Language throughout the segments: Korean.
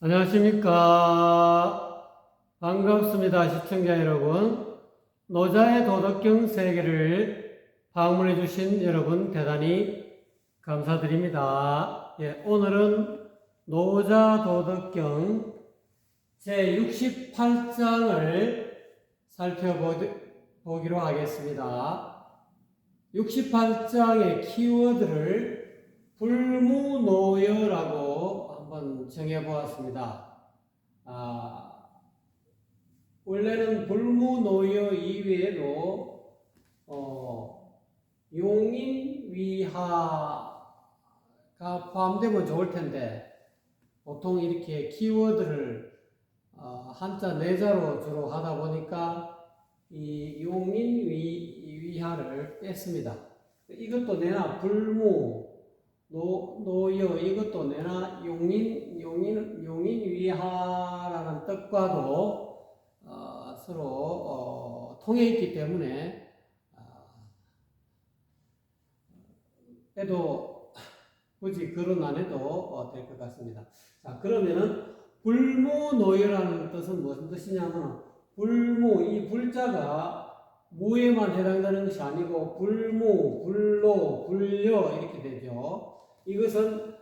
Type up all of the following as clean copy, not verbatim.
안녕하십니까. 반갑습니다. 시청자 여러분. 노자의 도덕경 세계를 방문해 주신 여러분 대단히 감사드립니다. 오늘은 노자 도덕경 제68장을 살펴보기로 하겠습니다. 68장의 키워드를 불무노여라고 한번 정해보았습니다. 원래는 불무노여 이외에도 용인위하가 포함되면 좋을 텐데 보통 이렇게 키워드를 한자 네자로 주로 하다 보니까 이 용인위하를 뺐습니다. 이것도 내나 불무 노여 이것도 내나 용인위하라는 뜻과도 서로 통해 있기 때문에 빼도 굳이 거론 안 해도 될 것 같습니다. 자, 그러면은 불무노여라는 뜻은 무슨 뜻이냐면 불무, 이 불자가 무에만 해당되는 것이 아니고 불무, 불로, 불려 이렇게 되죠. 이것은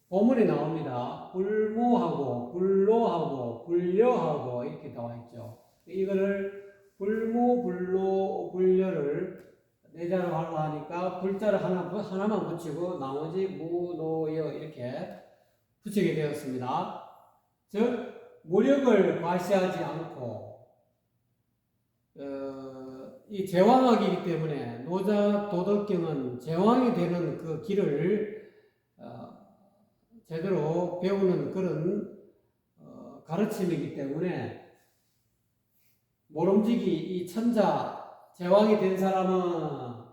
본문에 나옵니다. 불무하고 불로하고 불려하고 이렇게 나와 있죠. 이거를 불무, 불로, 불려를 내자로 하려고 하니까 불자를 하나만 붙이고 나머지 무, 노, 여 이렇게 붙이게 되었습니다. 즉 무력을 과시하지 않고 이 제왕학이기 때문에 노자 도덕경은 제왕이 되는 그 길을 제대로 배우는 그런 가르침이기 때문에 모름지기 이 천자 제왕이 된 사람은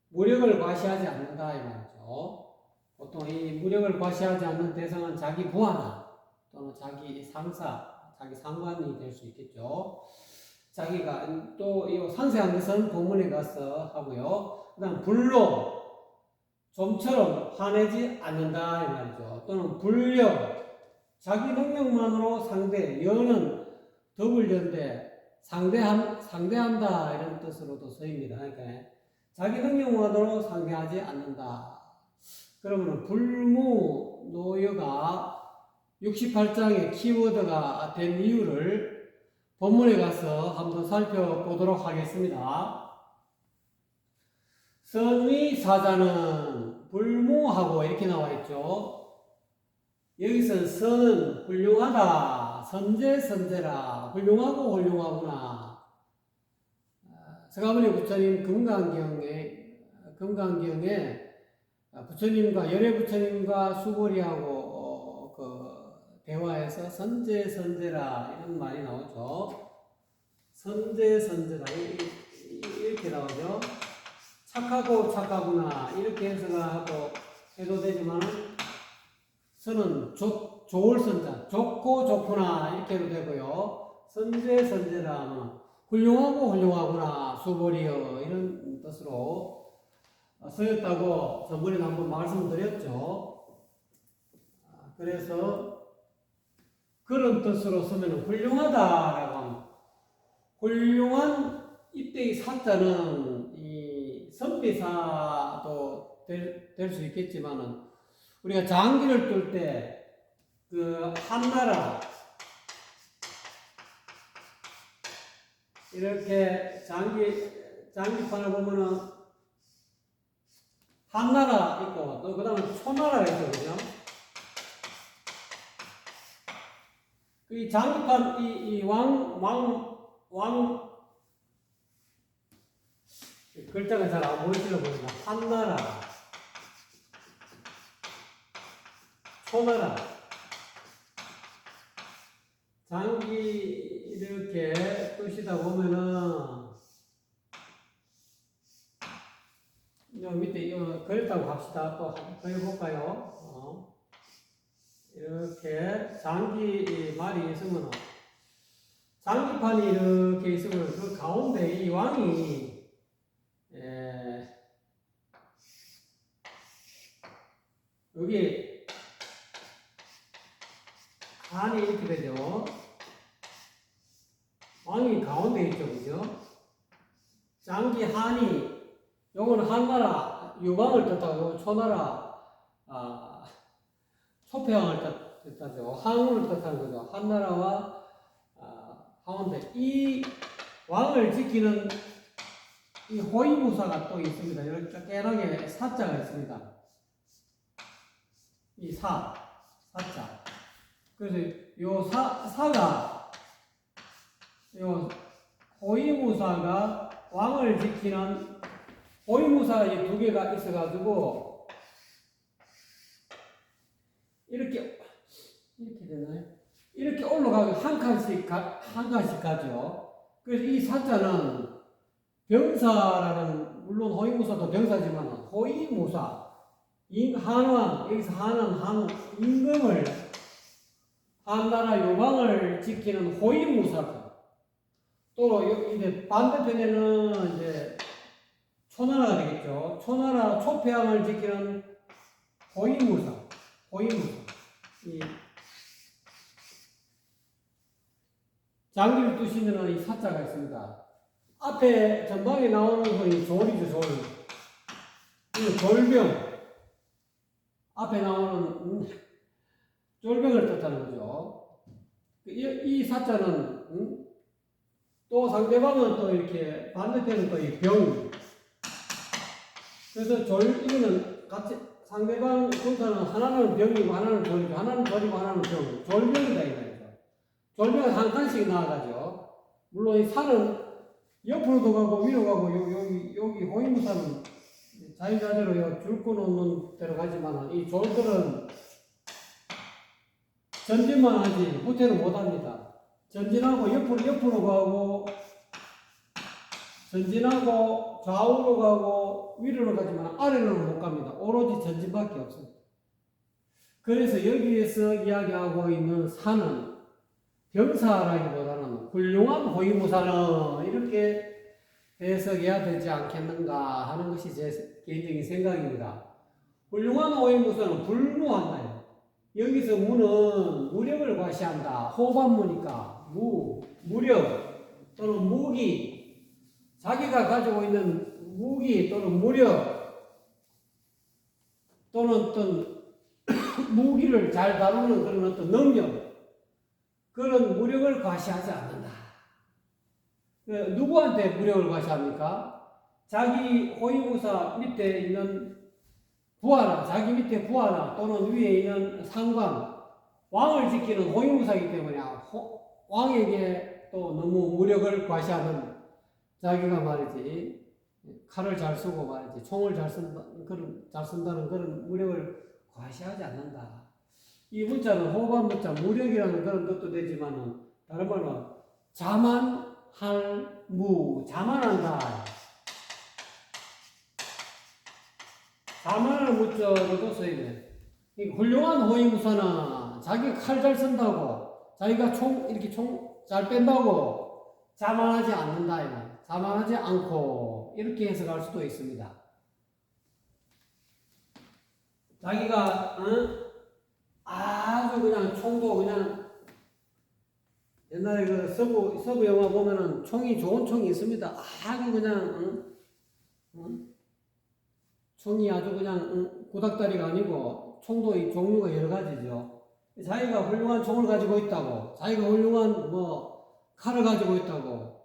무력을 과시하지 않는다 이 말이죠. 보통 이 무력을 과시하지 않는 대상은 자기 부하나 또는 자기 상사, 자기 상관이 될 수 있겠죠. 자기가 또 이 상세한 것은 본문에 가서 하고요. 그다음 불로 좀처럼 화내지 않는다 이 말이죠. 또는 불려 자기 능력만으로 상대, 여는 더블여인데 상대한다 이런 뜻으로도 쓰입니다. 그러니까 자기 능력만으로 상대하지 않는다. 그러면 불무 노여가 68장의 키워드가 된 이유를 본문에 가서 한번 살펴보도록 하겠습니다. 선위사자는 불무하고 이렇게 나와 있죠. 여기서 선은 훌륭하다, 선제선제라, 훌륭하고 훌륭하구나. 서가모니 부처님 금강경에 부처님과 열애 부처님과 수고리하고 대화에서 선제선제라 이런 말이 나오죠. 선제선제라 이렇게 나오죠. 착하고 착하구나 이렇게 해석하고 해도 되지만 선은 좋을 선자, 좋고 좋구나 이렇게 해도 되고요. 선제선제라 훌륭하고 훌륭하구나 수보리여 이런 뜻으로 쓰였다고 전번에 한번 말씀드렸죠. 그래서 그런 뜻으로 쓰면 훌륭하다라고 합니다. 훌륭한 이때의 사자는 이 선비사도 될 수 있겠지만은 우리가 장기를 뚫 때 그 한나라 이렇게 장기판을 보면은 한나라 있고 또 그 다음에 초나라가 있거든요. 이 장기판 이 왕 글자가 잘 안 보이시려 보입니다. 한나라, 초나라, 장기 이렇게 뜨시다 보면은 요 밑에 그렸다고 합시다. 또 그려볼까요? 이렇게 장기 말이 있으면 장기판이 이렇게 있으면 그 가운데 이 왕이 여기 한이 이렇게 되죠. 왕이 가운데 있죠, 그죠? 장기 한이, 요거는 한나라 유방을 뜻하고, 초나라, 초패왕을 뜻하죠. 항우를 뜻하는 거죠. 한나라와 항우인데, 이 왕을 지키는 이 호위무사가 또 있습니다. 이렇게 깨끗하게 사자가 있습니다. 이 사자. 그래서 요 사가, 요 호위무사가 왕을 지키는 호위무사 이 두 개가 있어가지고, 이렇게 되나요? 이렇게 올라가고 한 칸씩 가죠. 그래서 이 사자는 병사라는, 물론 호위무사도 병사지만 호위무사, 한왕, 여기서 한왕, 임금을, 한나라 요방을 지키는 호위무사. 또 이제 반대편에는 이제 초나라가 되겠죠. 초나라 초패왕을 지키는 호위무사. 이 장기를 두시는 이 사자가 있습니다. 앞에 전방에 나오는 것이 졸이죠, 졸. 이 졸병. 앞에 나오는 졸병을 뜻하는 거죠. 이 사자는 또 상대방은 또 이렇게 반대편은 또 이 병. 그래서 이거는 같이 상대방 군사는 하나는 병이고 하나는 졸이고 하나는 병. 졸병이다 이거죠. 졸병은 한 칸씩 나아가죠. 물론 이 산은 옆으로도 가고 위로 가고 여기 호위무사는 자유자재로 줄 끊어놓는 대로 가지만 이 졸들은 전진만 하지 후퇴를 못합니다. 전진하고 옆으로 가고 전진하고 좌우로 가고 위로로 가지만 아래로는 못 갑니다. 오로지 전진밖에 없습니다. 그래서 여기에서 이야기하고 있는 산은 병사라기보다는 훌륭한 호위무사는 이렇게 해석해야 되지 않겠는가 하는 것이 제 개인적인 생각입니다. 훌륭한 호위무사는 불무한다. 여기서 무는 무력을 과시한다. 호반무니까 무력 또는 무기, 자기가 가지고 있는 무기 또는 무력 또는 어떤 무기를 잘 다루는 그런 어떤 능력, 그런 무력을 과시하지 않는다. 누구한테 무력을 과시합니까? 자기 호위무사 밑에 있는 부하나, 자기 밑에 부하나 또는 위에 있는 상관, 왕을 지키는 호위무사이기 때문에 왕에게 또 너무 무력을 과시하는, 자기가 말이지 칼을 잘 쓰고 말이지 총을 잘 쓴다는 그런 무력을 과시하지 않는다. 이 문자는 호반 문자, 무력이라는 그런 뜻도 되지만은 다른 말로 자만한다. 자만을 문자로도 써있네. 훌륭한 호위무사는 자기가 칼 잘 쓴다고, 자기가 이렇게 총 잘 뺀다고 자만하지 않는다. 자만하지 않고 이렇게 해석할 수도 있습니다. 자기가 아주 그냥 총도 그냥 옛날에 그 서부 영화 보면은 총이 좋은 총이 있습니다. 아주 그냥 총이 아주 그냥 구닥다리가 아니고 총도 이 종류가 여러 가지죠. 자기가 훌륭한 총을 가지고 있다고, 자기가 훌륭한 칼을 가지고 있다고.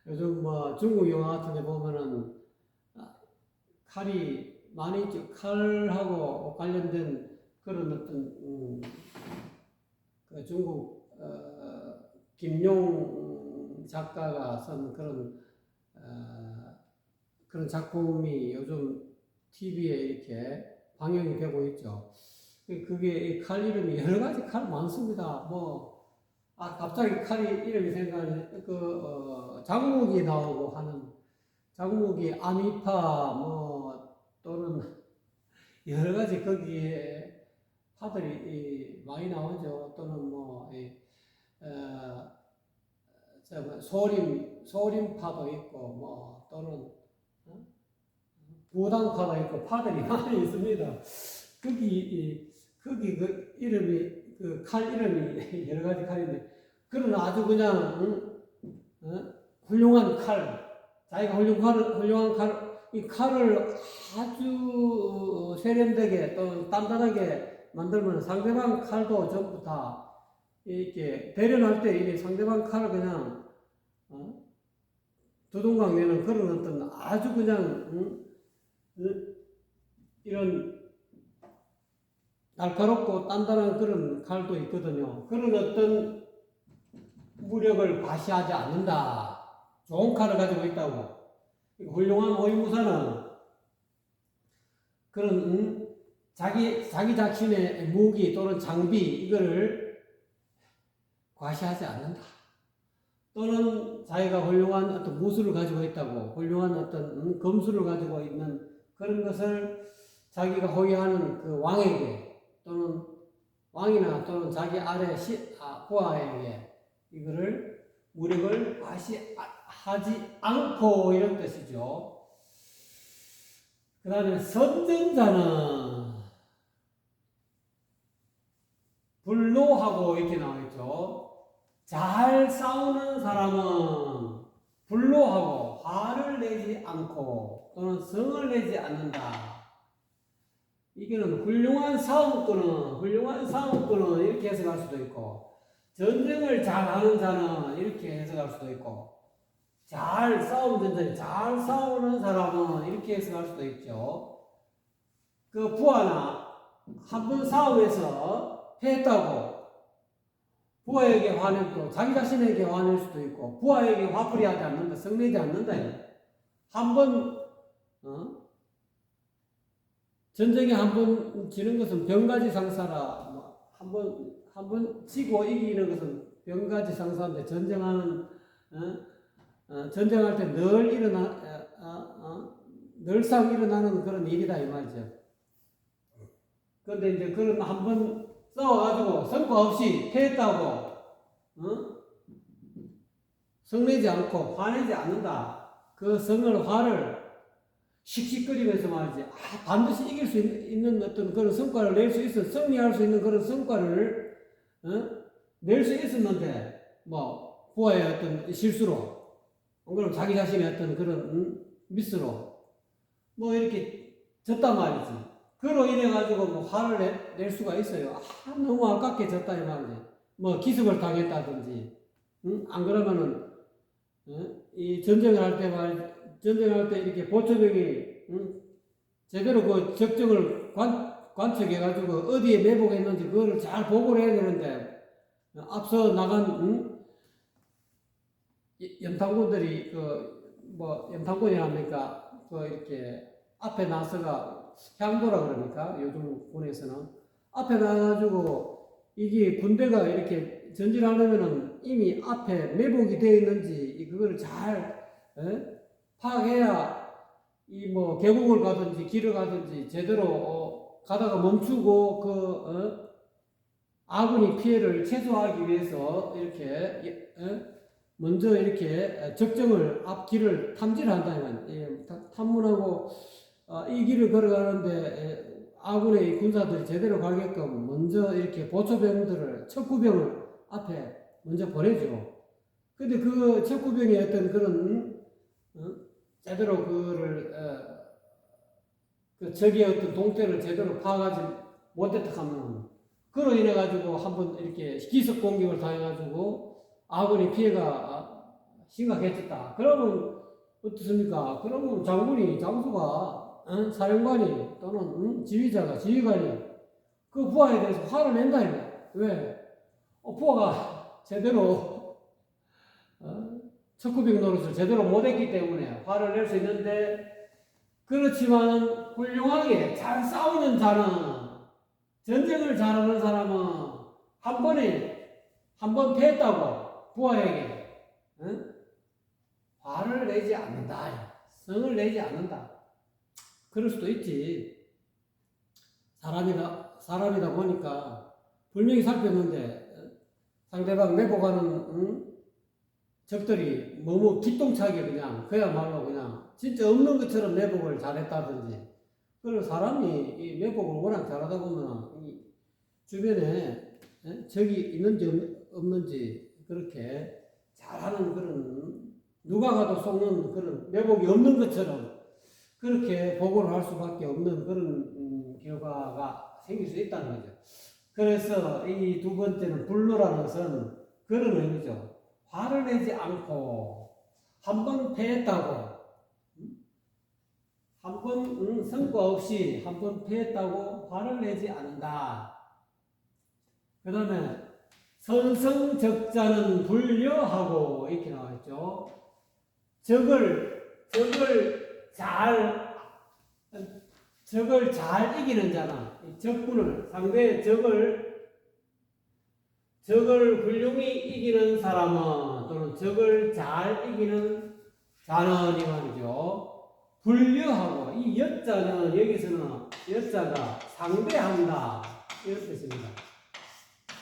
요즘 중국 영화 같은 데 보면은 칼이 많이 있죠. 칼하고 관련된 그런 어떤 그 중국 김용 작가가 쓴 그런 작품이 요즘 TV에 이렇게 방영이 되고 있죠. 그게 칼 이름이 여러 가지 칼 많습니다. 갑자기 칼이 이름이 생각나네. 장목이 나오고 하는, 장목이 아미파 또는 여러 가지 거기에 파들이 많이 나오죠. 또는 소림파도 있고 또는 부당파도 있고 파들이 많이 있습니다. 거기 그 이름이 그 칼 이름이 여러 가지 칼인데, 그런 아주 그냥, 훌륭한 칼, 자기가 훌륭한 칼, 이 칼을 아주 세련되게 또 단단하게 만들면 상대방 칼도 전부 다 이렇게 대련할 때 이 상대방 칼을 그냥 두동강 내는 그런 어떤 아주 그냥 이런 날카롭고 단단한 그런 칼도 있거든요. 그런 어떤 무력을 과시하지 않는다. 좋은 칼을 가지고 있다고. 훌륭한 호위무사는 그런 자기 자신의 무기 또는 장비 이거를 과시하지 않는다. 또는 자기가 훌륭한 어떤 무술을 가지고 있다고, 훌륭한 어떤 검술을 가지고 있는 그런 것을 자기가 호위하는 그 왕에게 또는 왕이나 또는 자기 아래 부하에게 이거를 무력을 과시하지 않고 이런 뜻이죠. 그 다음에 선전자는 불노하고 이렇게 나와있죠. 잘 싸우는 사람은 불노하고 화를 내지 않고 또는 성을 내지 않는다. 이거는 훌륭한 싸움꾼은 이렇게 해석할 수도 있고, 전쟁을 잘하는 자는 이렇게 해석할 수도 있고, 잘 싸우는 사람은 이렇게 해석할 수도 있죠. 그 부하나 한 번 싸움에서 패했다고 부하에게 화내고 자기 자신에게 화낼 수도 있고, 부하에게 화풀이하지 않는다, 성내지 않는다. 한번 전쟁에 한 번 지는 것은 병가지상사라. 한 번 지고 이기는 것은 병가지상사인데, 전쟁할 때 늘상 일어나는 그런 일이다 이 말이죠. 그런데 이제 그런 한 번 싸워가지고 성과 없이 패했다고, 성내지 않고 화내지 않는다. 그 화를 씩씩거리면서 말이지, 반드시 이길 수 있는 어떤 그런 성과를 낼 수 있어, 승리할 수 있는 그런 성과를 낼 수 있었는데, 부하의 어떤 실수로, 그럼 자기 자신의 어떤 그런 미스로 이렇게 졌단 말이지. 그로 인해 가지고 화를 낼 수가 있어요. 너무 아깝게 졌다 이 말이지. 기습을 당했다든지, 안 그러면은 이 전쟁할 때 이렇게 보초병이 제대로 그 적정을 관측해 가지고 어디에 매복했는지 그거를 잘 보고를 해야 되는데, 앞서 나간 염탐꾼들이 염탐꾼이랍니까? 이렇게 앞에 나서가 향도라 그러니까 요즘 군에서는 앞에 나가지고 이게 군대가 이렇게 전진하려면은 이미 앞에 매복이 되어 있는지 그거를 잘 파악해야 계곡을 가든지 길을 가든지 제대로 가다가 멈추고 아군이 피해를 최소화하기 위해서 이렇게 먼저 이렇게 적정을 앞길을 탐지를 한다면, 탐문하고 이 길을 걸어가는데 아군의 군사들이 제대로 가게끔 먼저 이렇게 보초병들을, 척구병을 앞에 먼저 보내죠. 근데 그 척구병의 어떤 그런 제대로 그 적의 어떤 동태를 제대로 파악하지 못했다 하면, 그로 인해 가지고 한번 이렇게 기습 공격을 당해가지고 아군이 피해가 심각해졌다. 그러면 어떻습니까? 그러면 장수가, 사령관이 또는 지휘관이 그 부하에 대해서 화를 낸다 이거야. 왜? 부하가 제대로 척구병 노릇을 제대로 못했기 때문에 화를 낼 수 있는데, 그렇지만 훌륭하게 잘 싸우는 자는, 전쟁을 잘하는 사람은 한 번 패했다고 부하에게 화를 내지 않는다, 성을 내지 않는다. 그럴 수도 있지. 사람이다 보니까 분명히 살폈는데 상대방 매복하는 적들이 너무 기똥차게 그야말로 그냥 진짜 없는 것처럼 매복을 잘했다든지, 그리고 사람이 이 매복을 워낙 잘하다 보면 이 주변에 적이 있는지 없는지 그렇게 잘하는 그런 누가 가도 속는 그런 매복이 없는 것처럼 그렇게 보고를 할 수밖에 없는 그런 결과가 생길 수 있다는 거죠. 그래서 이 두 번째는 불로라는 것은 그런 의미죠. 화를 내지 않고 한 번 패했다고 한 번 성과 없이 한 번 패했다고 화를 내지 않는다. 그 다음에 선성적자는 불려하고 이렇게 나와있죠. 적을 잘 이기는 자나 적군을 상대의 적을 훌륭히 이기는 사람은 또는 적을 잘 이기는 자는 이 말이죠. 불려하고 이 여자는 여기서는 여자가 상대한다 이런 뜻입니다.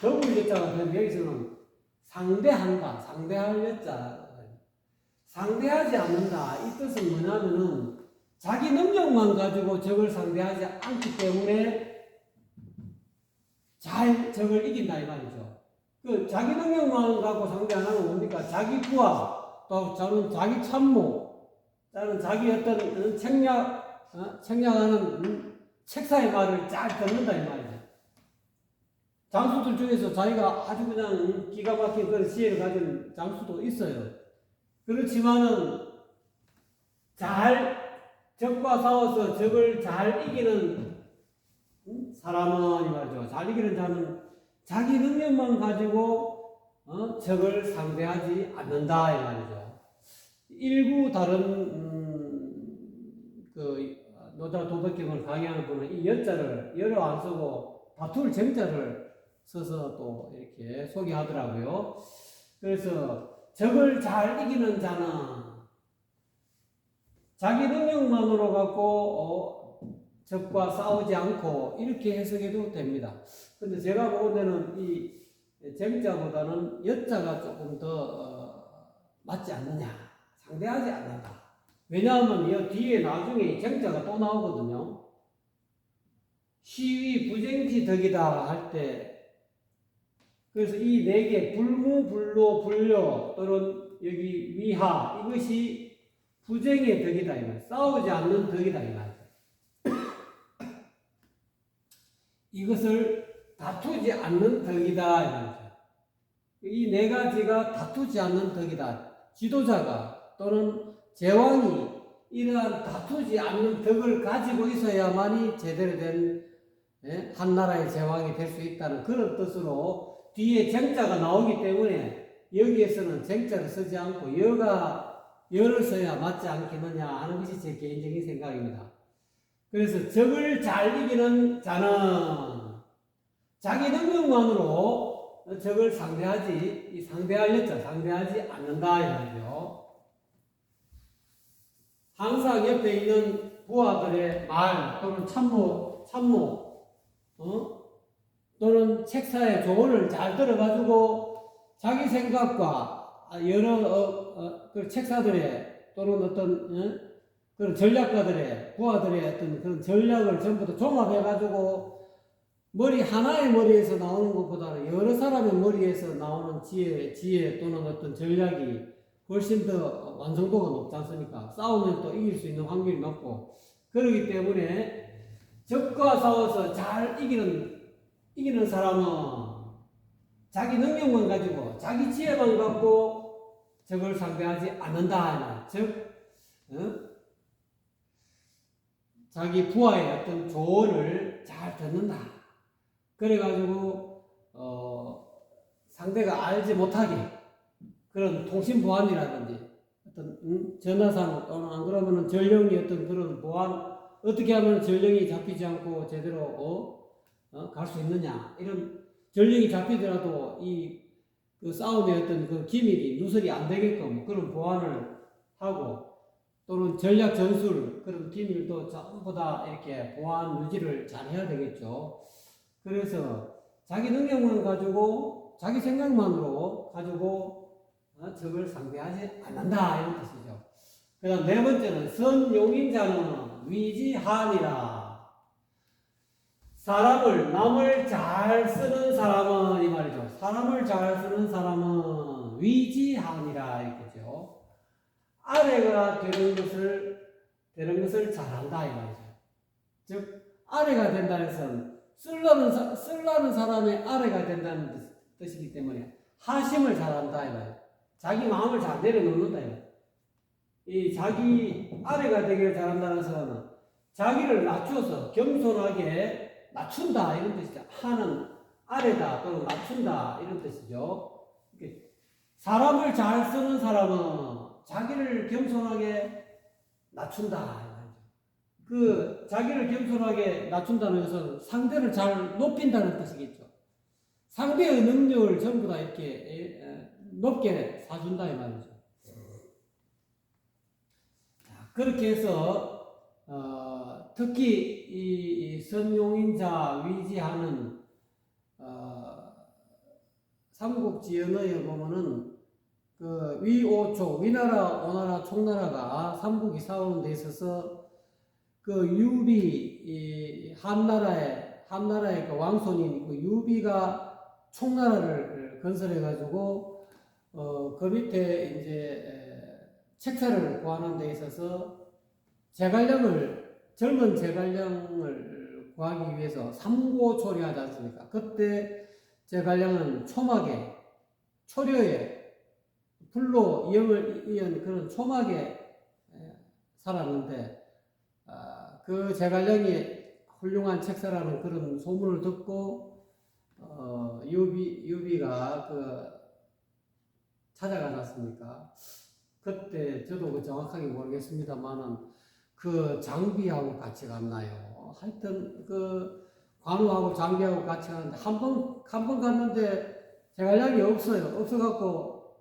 더블 여자가 되는데 여기서는 상대한다, 상대할 여자, 상대하지 않는다. 이 뜻은 뭐냐면은 자기 능력만 가지고 적을 상대하지 않기 때문에 잘 적을 이긴다 이 말이죠. 그 자기 능력만 갖고 상대 안 하는 뭡니까? 자기 부하, 또 저는 자기 참모, 저는 자기 어떤 책략하는 책사의 말을 잘 듣는다 이 말이죠. 장수들 중에서 자기가 아주 그냥 기가 막힌 그런 지혜를 가진 장수도 있어요. 그렇지만은 적과 싸워서 적을 잘 이기는 사람은 이 말이죠. 잘 이기는 자는 자기 능력만 가지고 적을 상대하지 않는다 이 말이죠. 일부 다른 그 노자 도덕경을 강의하는 분은 이 여자를 열어 안 쓰고 다툴 정자를 써서 또 이렇게 소개하더라고요. 그래서 적을 잘 이기는 자는 자기 능력만으로 갖고 적과 싸우지 않고 이렇게 해석해도 됩니다. 근데 제가 보는 데는 이 정자보다는 여자가 조금 더 맞지 않느냐, 상대하지 않는다. 왜냐하면 이 뒤에 나중에 정자가 또 나오거든요. 시위 부쟁지 덕이다 할 때 그래서 이 네 개 불무, 불로, 불려 또는 여기 위하 이것이 부쟁의 덕이다 이 말. 싸우지 않는 덕이다 이 말. 이것을 다투지 않는 덕이다 이 말이죠. 이 네 가지가 다투지 않는 덕이다. 지도자가 또는 제왕이 이러한 다투지 않는 덕을 가지고 있어야만이 제대로 된 한 나라의 제왕이 될 수 있다는 그런 뜻으로 뒤에 정자가 나오기 때문에 여기에서는 정자를 쓰지 않고 여를 써야 맞지 않겠느냐 하는 것이 제 개인적인 생각입니다. 그래서 적을 잘 이기는 자는 자기 능력만으로 적을 상대하지 않는다 이 말이죠. 항상 옆에 있는 부하들의 말 또는 참모 또는 책사의 조언을 잘 들어가지고 자기 생각과 여러 그 책사들의 또는 어떤 그런 전략가들의 부하들의 어떤 그런 전략을 전부 다 종합해가지고 하나의 머리에서 나오는 것보다는 여러 사람의 머리에서 나오는 지혜 또는 어떤 전략이 훨씬 더 완성도가 높지 않습니까? 싸우면 또 이길 수 있는 확률이 높고 그렇기 때문에 적과 싸워서 잘 이기는 사람은 자기 능력만 가지고 자기 지혜만 갖고 적을 상대하지 않는다. 즉 자기 부하의 어떤 조언을 잘 듣는다. 그래가지고 상대가 알지 못하게 그런 통신 보안이라든지 어떤 전화상 또는 안 그러면은 전령이 어떤 그런 보안 어떻게 하면 전령이 잡히지 않고 제대로 갈 수 있느냐 이런 전령이 잡히더라도 그 싸움의 어떤 그 기밀이 누설이 안 되게끔 그런 보안을 하고 또는 전략 전술 그런 기밀도 전부 다 이렇게 보안 유지를 잘 해야 되겠죠. 그래서 자기 능력만 가지고 자기 생각만으로 가지고 적을 상대하지 않는다 이런 뜻이죠. 그 다음 네 번째는 선용인자는 위지하니라. 남을 잘 쓰는 사람은 이 말이죠. 사람을 잘 쓰는 사람은 위지하니라 이거죠. 아래가 되는 것을 잘한다 이 말이죠. 즉 아래가 된다는 것은 쓰려는 사람의 아래가 된다는 뜻이기 때문에 하심을 잘한다 이 말이죠. 자기 마음을 잘 내려놓는다 이 말이죠. 이 자기 아래가 되기를 잘한다는 것은 자기를 낮추어서 겸손하게 낮춘다 이런 뜻이죠. 하는 아래다 또는 낮춘다 이런 뜻이죠. 사람을 잘 쓰는 사람은 자기를 겸손하게 낮춘다. 그 자기를 겸손하게 낮춘다는 것은 상대를 잘 높인다는 뜻이겠죠. 상대의 능력을 전부 다 이렇게 높게 사준다 이 말이죠. 그렇게 해서 특히 이 선용인자 위지하는 삼국지연의에 보면은 그 위오초 위나라 오나라 총나라가 삼국이 싸우는 데 있어서 그 유비 한나라의 그 왕손인 그 유비가 총나라를 건설해 가지고 그 밑에 이제 책사를 구하는 데 있어서 젊은 제갈량을 구하기 위해서 삼고초려하지 않습니까? 그때 제갈량은 초려에 불로 영을 이은 그런 초막에 살았는데 그 제갈량이 훌륭한 책사라는 그런 소문을 듣고 유비가 찾아가지 않습니까? 그때 저도 그 정확하게 모르겠습니다만은 그 장비하고 같이 갔나요? 하여튼 그 관우하고 장비하고 같이 갔는데 한 번 갔는데 제갈량이 없어요. 없어갖고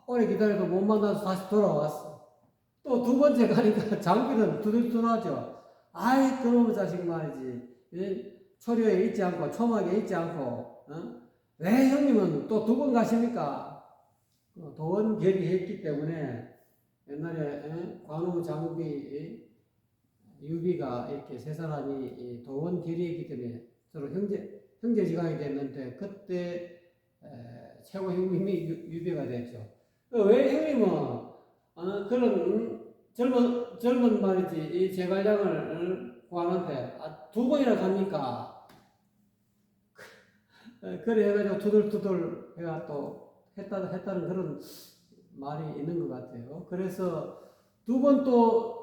오래 기다려도 못 만나서 다시 돌아왔어. 또 두 번째 가니까 장비는 두들두들하죠. 아이 그놈의 자식 말이지. 초려에 있지 않고 초막에 있지 않고 왜 형님은 또 두 번 가십니까? 도원 결의했기 때문에 옛날에 관우 장비 유비가 이렇게 세 사람이 도원 결의했기 때문에 서로 형제지간이 됐는데 그때 최고 형님이 유비가 됐죠. 왜 형님은 그런 젊은 말이지 이 제갈량을 구하는데 두 번이나 갑니까? 그래 해가지고 투덜투덜 해가 또 했다는 그런 말이 있는 것 같아요. 그래서 두 번 또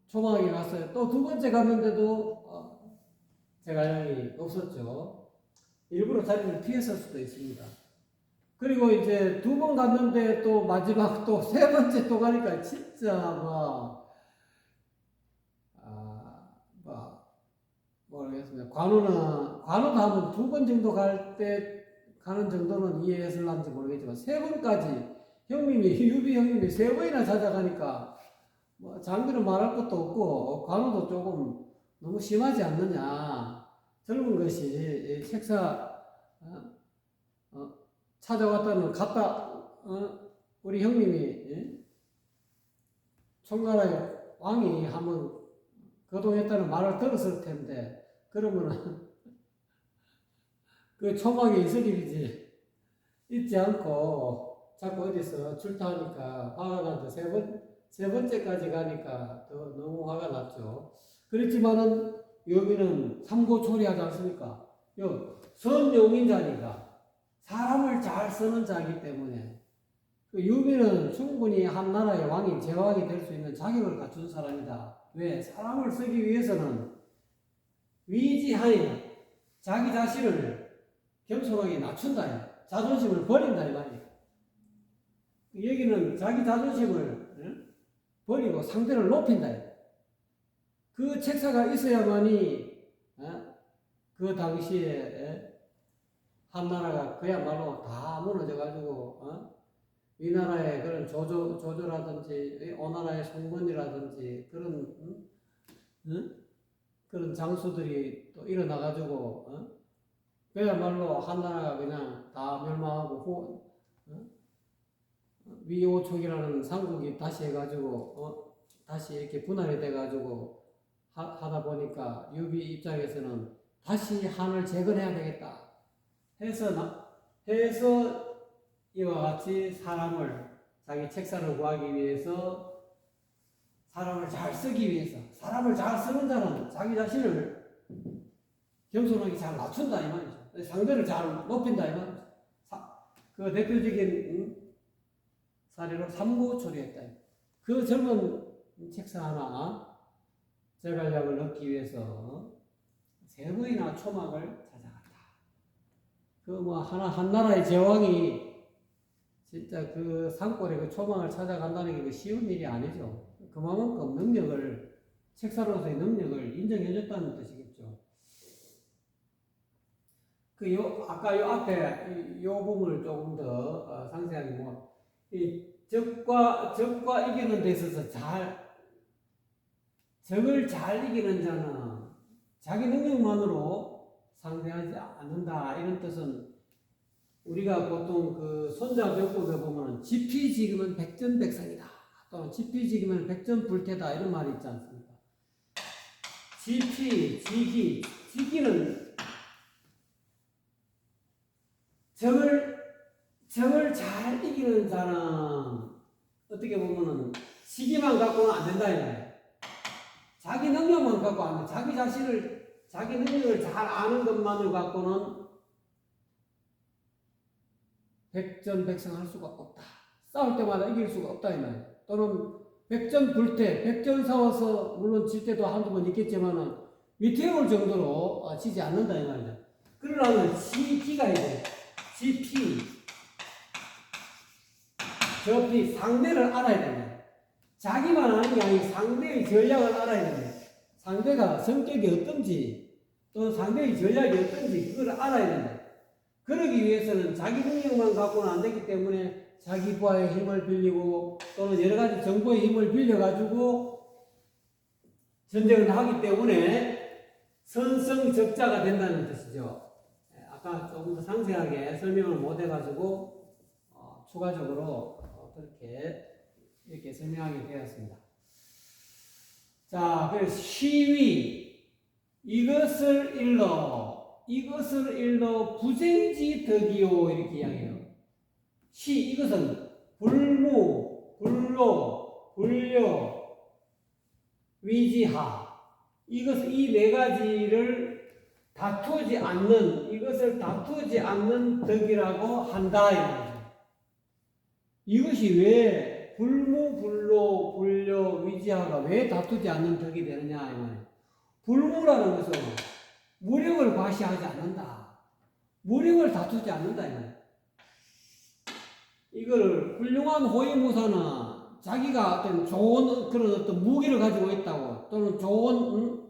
초막에 갔어요. 또 두 번째 갔는데도 제갈량이 없었죠. 일부러 자리를 피했을 수도 있습니다. 그리고 이제 두 번 갔는데 또 마지막 또 세 번째 또 가니까 진짜 모르겠습니다. 관우도 한번 두 번 정도 가는 정도는 이해했을런지 모르겠지만 세 번까지 유비 형님이 세 번이나 찾아가니까 장비는 말할 것도 없고 관우도 조금 너무 심하지 않느냐. 젊은 것이 책사 찾아왔다는 우리 형님이 총나라의 왕이 한번 거동했다는 말을 들었을 텐데 그러면은 그 초막에 있을 일이지 있지 않고 자꾸 어디서 출타하니까 화가 나서 세 번째까지 가니까 더 너무 화가 났죠. 그렇지만은 여기는 삼고초려하지 않습니까? 선용인자니까 사람을 잘 쓰는 자이기 때문에 그 유비는 충분히 한 나라의 왕인 제왕이 될 수 있는 자격을 갖춘 사람이다. 왜? 사람을 쓰기 위해서는 위지하니 자기 자신을 겸손하게 낮춘다. 자존심을 버린다 이 말이에요. 여기는 자기 자존심을 버리고 상대를 높인다. 그 책사가 있어야만이 그 당시에 한나라가 그야말로 다 무너져가지고 위나라의 그런 조조라든지 오나라의 송건이라든지 그런 장수들이 또 일어나가지고 그야말로 한나라가 그냥 다 멸망하고 위오촉이라는 삼국이 다시 해가지고 다시 이렇게 분할이 돼가지고 하다 보니까 유비 입장에서는 다시 한을 재건해야 되겠다 해서 이와 같이 사람을 자기 책사를 구하기 위해서 사람을 잘 쓰기 위해서 사람을 잘 쓰는 자는 자기 자신을 겸손하게 잘 낮춘다 이 말이죠. 상대를 잘 높인다 이 말이죠. 그 대표적인 사례로 삼고 처리했다. 그 젊은 책사 하나 제갈량을 얻기 위해서 세 번이나 초막을 찾아갔다. 그 뭐 한 나라의 제왕이 진짜 그 산골에 그 초막을 찾아간다는 게 쉬운 일이 아니죠. 그만큼 능력을 책사로서의 능력을 인정해줬다는 뜻이겠죠. 아까 요 앞에 요 부분을 조금 더 상세하게 이 적과 이기는 데 있어서 적을 잘 이기는 자는 자기 능력만으로 상대하지 않는다. 이런 뜻은 우리가 보통 그 손자병법에 보면 지피지기면 백전백승이다. 또는 지피지기면 백전불태다. 이런 말이 있지 않습니까? 지기는 적을 잘 이기는 자는 어떻게 보면은 시기만 갖고는 안 된다 이거예요. 자기 능력만 갖고 안 돼. 자기 능력을 잘 아는 것만을 갖고는 백전백승할 수가 없다. 싸울 때마다 이길 수가 없다 이 말이에요. 또는 백전불태, 백전싸워서 물론 질 때도 한두 번 있겠지만은 위태로울 정도로 지지 않는다 이 말이죠. 그러려면 지기가 있어요. 지피, 저피, 상대를 알아야 된다. 자기만 아는 게 아니고 상대의 전략을 알아야 된다. 상대가 성격이 어떤지 또는 상대의 전략이 어떤지 그걸 알아야 된다. 그러기 위해서는 자기 능력만 갖고는 안 되기 때문에 자기 부하의 힘을 빌리고 또는 여러 가지 정보의 힘을 빌려가지고 전쟁을 하기 때문에 선성적자가 된다는 뜻이죠. 아까 조금 더 상세하게 설명을 못 해가지고 추가적으로 이렇게 설명하게 되었습니다. 자, 그래서 시위 이것을 일러 부생지 덕이요 이렇게 이야기해요. 이것은 불무, 불로, 불려, 위지하 이것을 이 네 가지를 이것을 다투지 않는 덕이라고 한다. 이것이 왜 불무, 불로, 불려, 위지하가 왜 다투지 않는 덕이 되느냐. 불무라는 것은 무력을 과시하지 않는다. 무력을 다투지 않는다. 이거를 훌륭한 호위무사는 자기가 어떤 좋은 그런 어떤 무기를 가지고 있다고 또는 좋은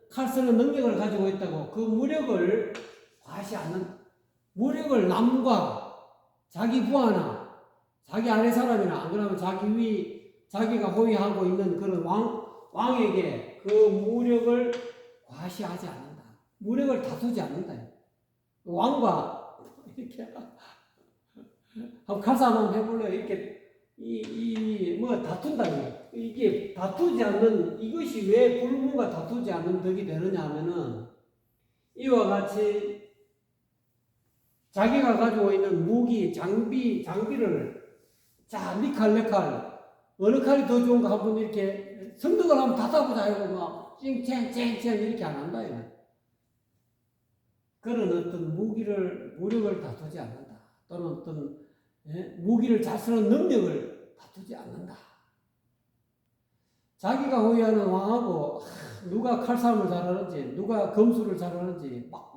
칼 쓰는 능력을 가지고 있다고 그 무력을 과시하는 무력을 남과 자기 부하나 자기 아래 사람이나 안 그러면 자기가 호위하고 있는 그런 왕에게 그 무력을 과시하지 않는다. 무력을 다투지 않는다. 왕과 이렇게 한번 가서 한번 해볼래요. 이렇게 다툰다. 이게 다투지 않는 이것이 왜 불무가 다투지 않는 덕이 되느냐 하면은 이와 같이 자기가 가지고 있는 무기, 장비를 네 칼, 내 칼 어느 칼이 더 좋은가 한번 이렇게 성능을 한번 다타보자 이러고 막 쨍쨍쨍쨍 이렇게 안 한다. 그런 어떤 무력을 다투지 않는다. 또는 어떤 무기를 잘 쓰는 능력을 다투지 않는다. 자기가 호위하는 왕하고 누가 칼싸움을 잘하는지 누가 검술을 잘하는지 막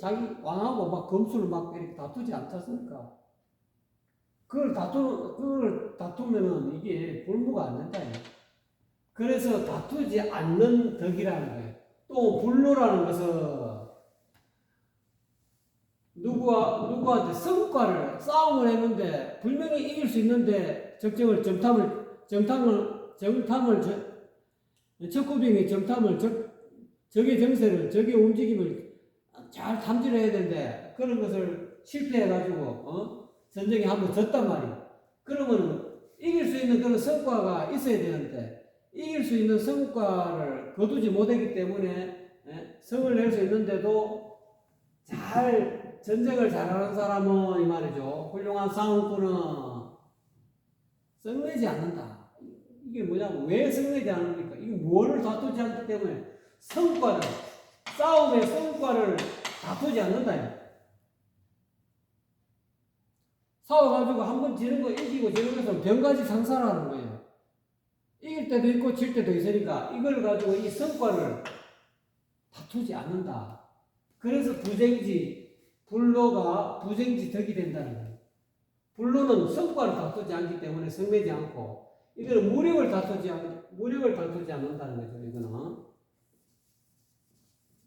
자기 왕하고 막 검술을 막 이렇게 다투지 않지 않습니까? 그걸 다투면은 이게 불무가 안 된다. 그래서 다투지 않는 덕이라는 거예요. 또 불로라는 것은 누구한테 싸움을 했는데 분명히 이길 수 있는데 척구병이 적의 정세를 적의 움직임을 잘 탐지를 해야 되는데 그런 것을 실패해가지고 전쟁에 한번 졌단 말이에요. 그러면 이길 수 있는 그런 성과가 있어야 되는데 이길 수 있는 성과를 거두지 못했기 때문에 성을 낼 수 있는데도 잘 전쟁을 잘하는 사람은 이 말이죠. 훌륭한 싸움꾼은 썩내지 않는다. 이게 뭐냐면 왜 썩내지 않습니까? 이게 뭐를 다투지 않기 때문에 성과를 싸움의 성과를 다투지 않는다. 싸워가지고 한 번 지는 거 이기고 지는 것은 병가지 상사라는 거예요. 이길 때도 있고 질 때도 있으니까 이걸 가지고 이 성과를 다투지 않는다. 그래서 부쟁지, 불로가 부쟁지 덕이 된다는 거예요. 불로는 성과를 다투지 않기 때문에 성내지 않고, 이거는 무력을 다투지 않는다는 거죠. 이거는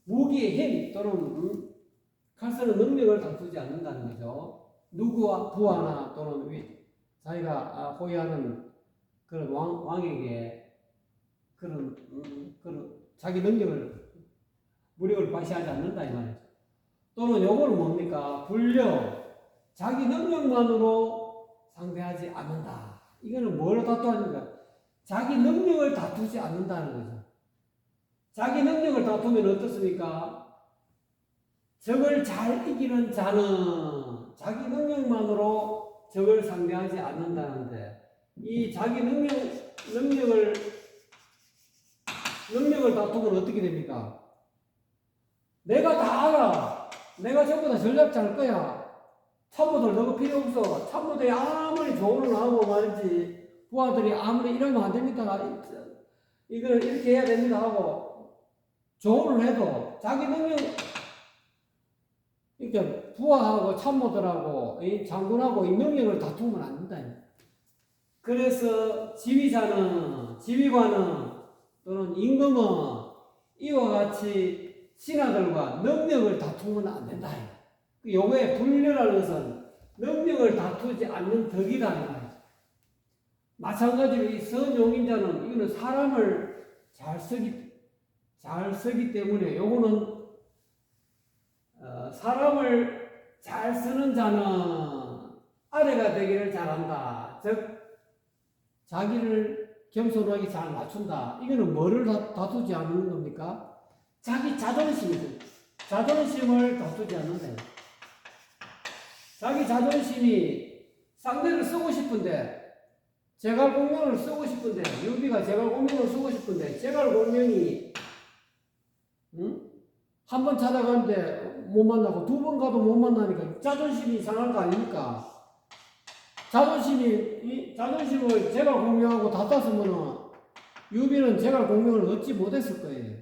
무기의 힘 또는 칼 쓰는 능력을 다투지 않는다는 거죠. 누구와 부하나 또는 자기가 호위하는 그런 왕에게 그런 자기 능력을 무력을 과시하지 않는다 이 말이죠. 또는 요거는 뭡니까? 불려 자기 능력만으로 상대하지 않는다. 이거는 뭘 다투하는가? 자기 능력을 다투지 않는다는 거죠. 자기 능력을 다투면 어떻습니까? 적을 잘 이기는 자는 자기 능력만으로 적을 상대하지 않는다는데, 이 자기 능력을 다투면 어떻게 됩니까? 내가 다 알아. 내가 전부 다 전략 짤 거야. 참모들 너무 필요 없어. 참모들이 아무리 조언을 하고 말이지, 부하들이 아무리 이러면 안 됩니다. 이걸 이렇게 해야 됩니다 하고 조언을 해도 자기 능력, 그러니까 부하하고 참모들하고 이 장군하고 이 능력을 다투면 안 된다. 그래서 지휘관은 또는 임금은 이와 같이 신하들과 능력을 다투면 안 된다. 요거의 분류라는 것은 능력을 다투지 않는 덕이다. 마찬가지로 이 선용인자는 이거는 사람을 잘 쓰기 때문에 요거는 사람을 잘 쓰는 자는 아래가 되기를 잘한다. 즉 자기를 겸손하게 잘 맞춘다. 이거는 뭐를 다투지 않는 겁니까? 자기 자존심이죠. 자존심을 다투지 않는다. 자기 자존심이 상대를 쓰고 싶은데, 제갈공명을 쓰고 싶은데, 유비가 제갈공명을 쓰고 싶은데, 제갈공명이 한 번 찾아가는데 못 만나고 두 번 가도 못 만나니까 자존심이 상한 거 아닙니까? 자존심을 제갈공명하고 다 땄으면은 유비는 제갈공명을 얻지 못했을 거예요.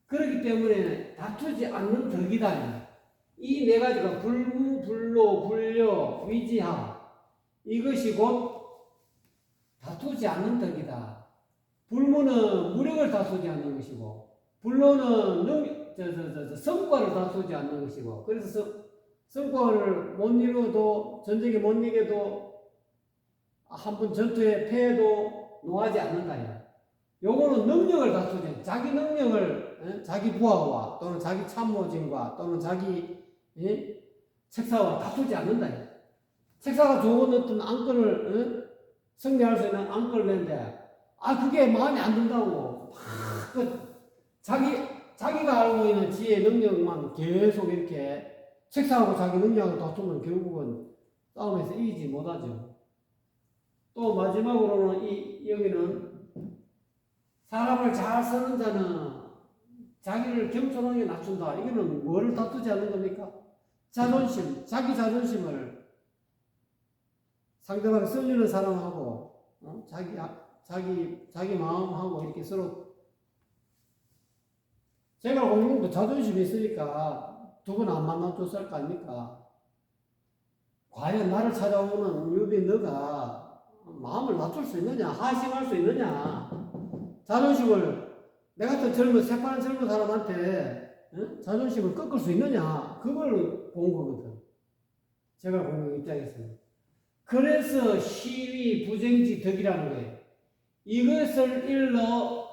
그렇기 때문에 다투지 않는 덕이다. 이 네 가지가 불무, 불로, 불려, 위지하, 이것이 곧 다투지 않는 덕이다. 불무는 무력을 다투지 않는 것이고, 불로는 성과를 다투지 않는 것이고, 그래서 성과를 못 이루어도, 전쟁에 못 이겨도, 한 번 전투에 패해도 노하지 않는다. 요거는 능력을 다투지, 자기 능력을, 자기 부하와 또는 자기 참모진과 또는 자기 책사와 다투지 않는다. 책사가 좋은 어떤 안건을 승리할 수 있는 안건을 내는데, 그게 마음에 안 든다고 자기가 알고 있는 지혜 능력만 계속 이렇게 책사하고 자기 능력을 다투면 결국은 싸움에서 이기지 못하죠. 또 마지막으로는 여기는 사람을 잘 쓰는 자는 자기를 겸손하게 낮춘다. 이거는 뭐를 다투지 않는 겁니까? 자존심, 자기 자존심을 상대방을 썰리는 사람하고 자기 마음하고 이렇게 서로, 제갈공명도 자존심이 있으니까 두 번 안 만나줬을 거 아닙니까? 과연 나를 찾아오는 유비 너가 마음을 낮출 수 있느냐? 하심할 수 있느냐? 자존심을, 내 같은 새파란 젊은 사람한테 자존심을 꺾을 수 있느냐? 그걸 본 거거든. 제갈공명 입장에서는. 그래서 시위, 부쟁지, 덕이라는 거예요. 이것을 일러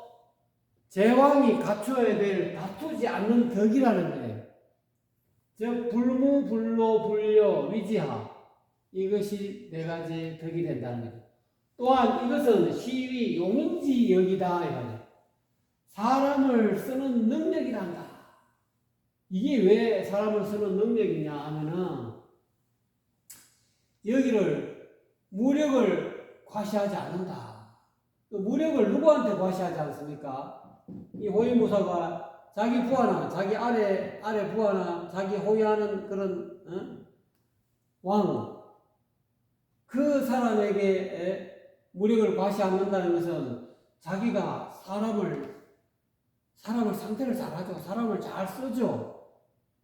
제왕이 갖춰야 될 다투지 않는 덕이라는 거예요. 즉 불무, 불로, 불려, 위지하, 이것이 네 가지 덕이 된다는 거죠. 또한 이것은 시위, 용인지 역이다. 사람을 쓰는 능력이란다. 이게 왜 사람을 쓰는 능력이냐 하면은 여기를 무력을 과시하지 않는다. 그 무력을 누구한테 과시하지 않습니까? 이 호위무사가 자기 부하나 자기 아래 부하나 자기 호위하는 그런 왕, 그 사람에게 무력을 과시 않는다는 것은 자기가 사람을 상대를 잘하죠. 사람을 잘 쓰죠.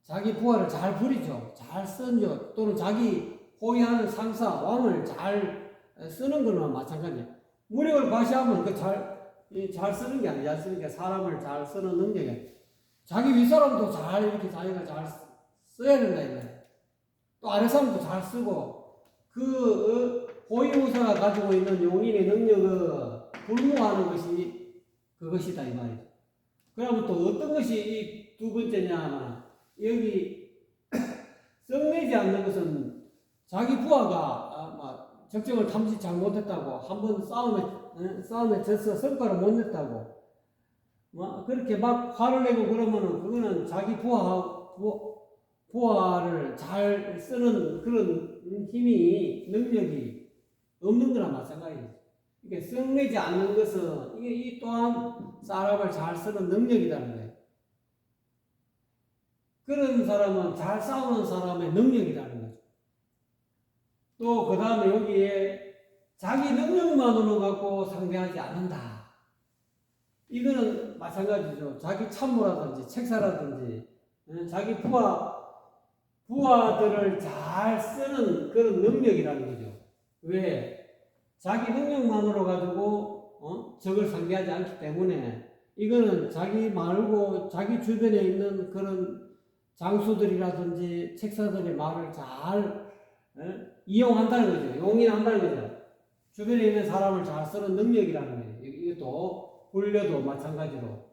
자기 부하를 잘 부리죠. 잘 쓰죠. 또는 자기 호위하는 상사, 왕을 잘 쓰는 거나 마찬가지예요. 무력을 과시하면 잘 쓰는 게 아니지 않습니까? 사람을 잘 쓰는 능력이. 자기 윗사람도 이렇게 자기가 잘 써야 된다, 이거예요. 또 아래 사람도 잘 쓰고, 호위무사가 가지고 있는 용인의 능력은 불무하는 것이 그것이다, 이 말이죠. 그러면 또 어떤 것이 이 두 번째냐 하면, 여기 썩내지 않는 것은 자기 부하가 적정을 탐지 잘못했다고, 한번 싸움에 져서 성과를 못 냈다고, 그렇게 막 화를 내고 그러면은 그거는 자기 부하를 잘 쓰는 그런 능력이 없는 거나 마찬가지예요. 이게 썩내지 않는 것은 이 또한 사람을 잘 쓰는 능력이라는 거예요. 그런 사람은 잘 싸우는 사람의 능력이라는 거죠. 또 그 다음에 여기에 자기 능력만으로 갖고 상대하지 않는다. 이거는 마찬가지죠. 자기 참모라든지 책사라든지 자기 부하들을 잘 쓰는 그런 능력이라는 거죠. 왜? 자기 능력만으로 가지고 적을 상대하지 않기 때문에 이거는 자기 말고 자기 주변에 있는 그런 장수들이라든지 책사들의 말을 잘 이용한다는 거죠. 용인한다는 거죠. 주변에 있는 사람을 잘 쓰는 능력이라는 거예요. 이것도 훈련도 마찬가지로.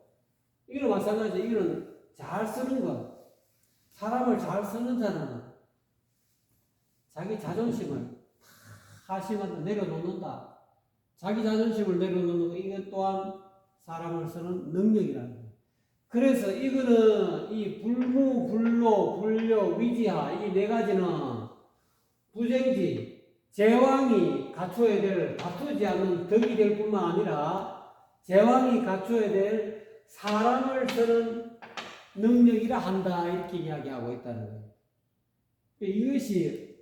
이거는 마찬가지. 이거는 잘 쓰는 것. 사람을 잘 쓰는 자는 자기 자존심을 하심한테 내려놓는다. 자기 자존심을 내려놓는 것. 이것 또한 사람을 쓰는 능력이라는 거예요. 그래서 이거는 이 불무, 불로, 불려, 위지하 이 네 가지는 부쟁지, 제왕이 갖춰야 될, 다투지 않는 덕이 될 뿐만 아니라 제왕이 갖춰야 될 사람을 쓰는 능력이라 한다. 이렇게 이야기하고 있다는 거예요. 이것이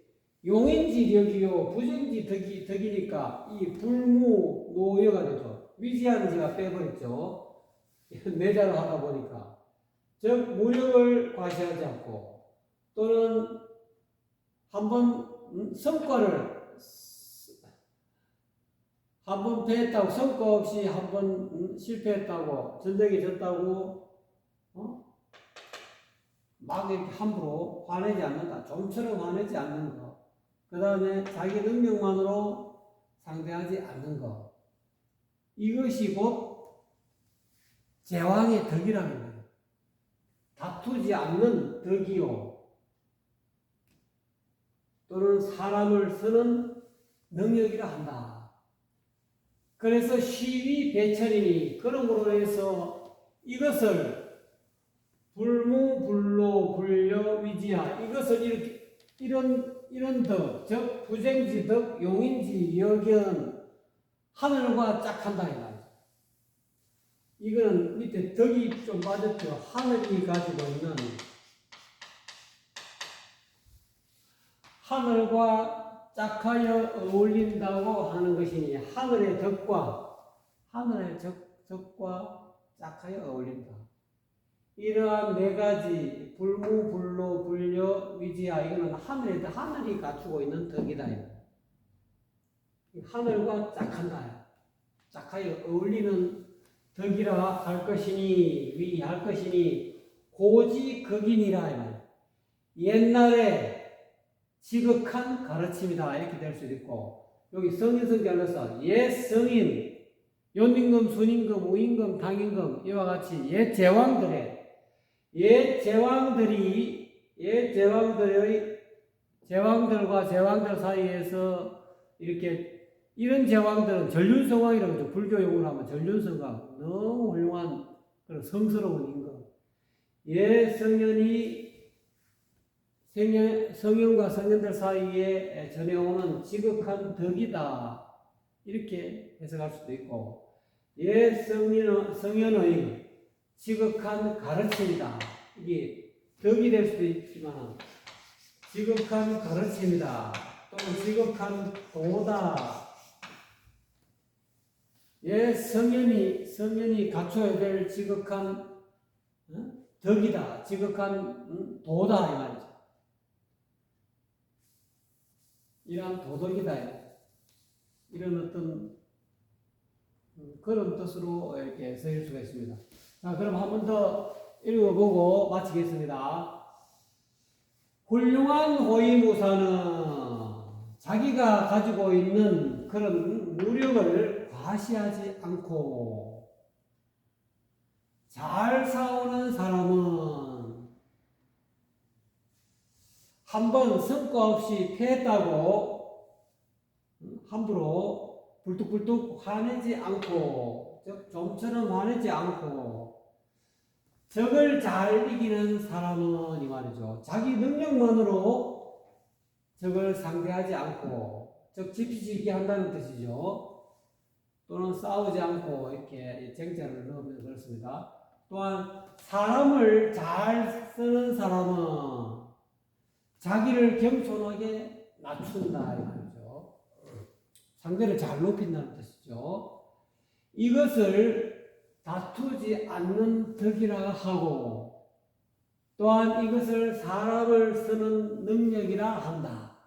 용인지 덕이요, 부쟁지 덕이니까 이 불무, 노여가 되죠. 위지하는 제가 빼버렸죠. 내자로 하다 보니까. 즉, 무력을 과시하지 않고 또는 한번 성과를 한번 패했다고 성과 없이 한번 실패했다고 전쟁에 졌다고 막 이렇게 함부로 화내지 않는다. 좀처럼 화내지 않는 거. 그 다음에 자기 능력만으로 상대하지 않는 거. 이것이 곧 제왕의 덕이라는 거예요. 다투지 않는 덕이요. 또는 사람을 쓰는 능력이라 한다. 그래서 시위 배천이니 그러므로 해서 이것을 불무, 불로, 불려, 위지하 이것을 이렇게 이런 덕, 즉 부쟁지 덕, 용인지 여견 하늘과 짝한다 이 말이죠. 이거는 밑에 덕이 좀 빠졌죠. 하늘이 가지고 있는 하늘과 짝하여 어울린다고 하는 것이니 하늘의 덕과 짝하여 어울린다. 이러한 네 가지 불무, 불로, 불려, 위지하 이거는 하늘이 갖추고 있는 덕이다. 하늘과 짝한다. 짝하여 어울리는 덕이라 할 것이니 위할 것이니 고지 극인이라. 옛날에 지극한 가르침이다 이렇게 될 수도 있고 여기 성인성 잘라서 옛 성인 연임금, 순임금, 우임금, 당임금 이와 같이 옛 제왕들과 제왕들 사이에서 이렇게 이런 제왕들은 전륜성왕이라고 하죠. 불교 용어로 하면 전륜성왕 너무 훌륭한 그런 성스러운 임금 성년과 성년들 사이에 전해오는 지극한 덕이다. 이렇게 해석할 수도 있고, 성년의 지극한 가르침이다. 이게 덕이 될 수도 있지만, 지극한 가르침이다. 또는 지극한 도다. 성년이 갖춰야 될 지극한 덕이다. 지극한 도다. 이 말이죠. 이러한 도덕이다. 이런 어떤 그런 뜻으로 이렇게 쓰일 수가 있습니다. 자, 그럼 한 번 더 읽어보고 마치겠습니다. 훌륭한 호위무사는 자기가 가지고 있는 그런 무력을 과시하지 않고, 잘 싸우는 사람은 한번 성과 없이 패했다고 함부로 불뚝불뚝 화내지 않고, 즉 좀처럼 화내지 않고, 적을 잘 이기는 사람은 이 말이죠. 자기 능력만으로 적을 상대하지 않고, 즉 지피지기 한다는 뜻이죠. 또는 싸우지 않고 이렇게 쟁자를 넣으면 그렇습니다. 또한 사람을 잘 쓰는 사람은 자기를 겸손하게 낮춘다 이 말이죠. 상대를 잘 높인다는 뜻이죠. 이것을 다투지 않는 덕이라 하고, 또한 이것을 사람을 쓰는 능력이라 한다.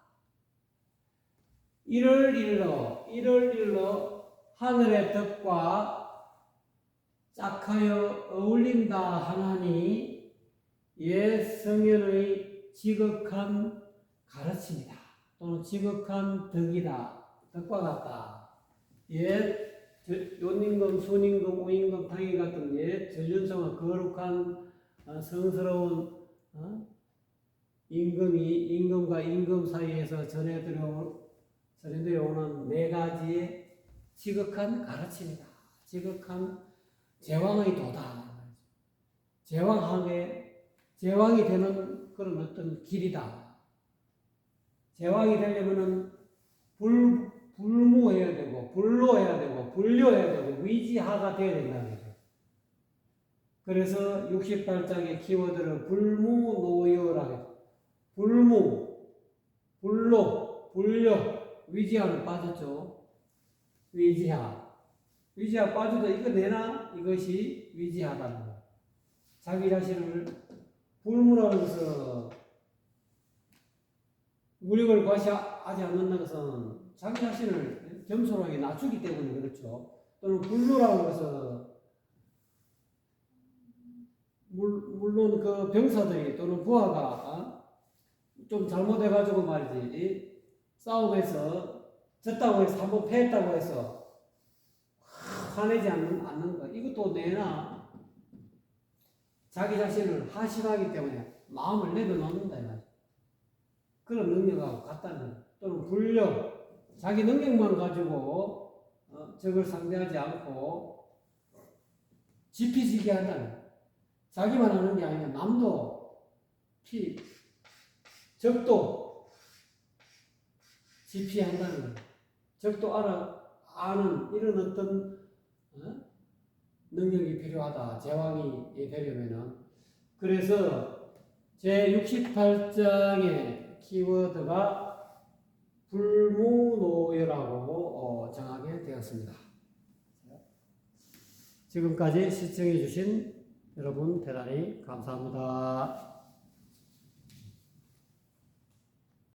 이를 일러 하늘의 덕과 짝하여 어울린다 하나니 성현의 지극한 가르침이다. 또는 지극한 덕이다. 덕과 같다. 요임금, 순임금, 우임금, 당임 같은 전륜성의 거룩한 성스러운 임금과 임금 사이에서 전해들어오는 네 가지의 지극한 가르침이다. 지극한 제왕의 도다. 제왕이 되는 그런 어떤 길이다. 제왕이 되려면은 불무해야 되고, 불로해야 되고, 불려해야 되고, 위지하가 되어야 된다는 거죠. 그래서 68장의 키워드를 불무노여라고 해요. 불무, 불로, 불려, 위지하는 빠졌죠. 위지하 빠져도 이거 내나? 이것이 위지하다는 거예요. 자기 자신을 불무라는 것은 무력을 과시하지 않는다는 것은 자기 자신을 겸손하게 낮추기 때문에 그렇죠. 또는 불로라는 것은 물론 그 병사들이 또는 부하가 좀 잘못해가지고 말이지, 싸움에서 졌다고 해서 한번 패했다고 해서 화내지 않는 거, 이것도 내나 자기 자신을 하심하기 때문에 마음을 내려놓는다 이 말이죠. 그런 능력하고 같다는 거예요. 또는 불려, 자기 능력만 가지고 적을 상대하지 않고 지피지기 한다는 거예요. 자기만 하는 게 아니라 남도 적도 지피한다는 거예요. 적도 아는 이런 어떤 능력이 필요하다. 제왕이 되려면은. 그래서 제68장의 키워드가 불무노여라고 정하게 되었습니다. 지금까지 시청해 주신 여러분 대단히 감사합니다.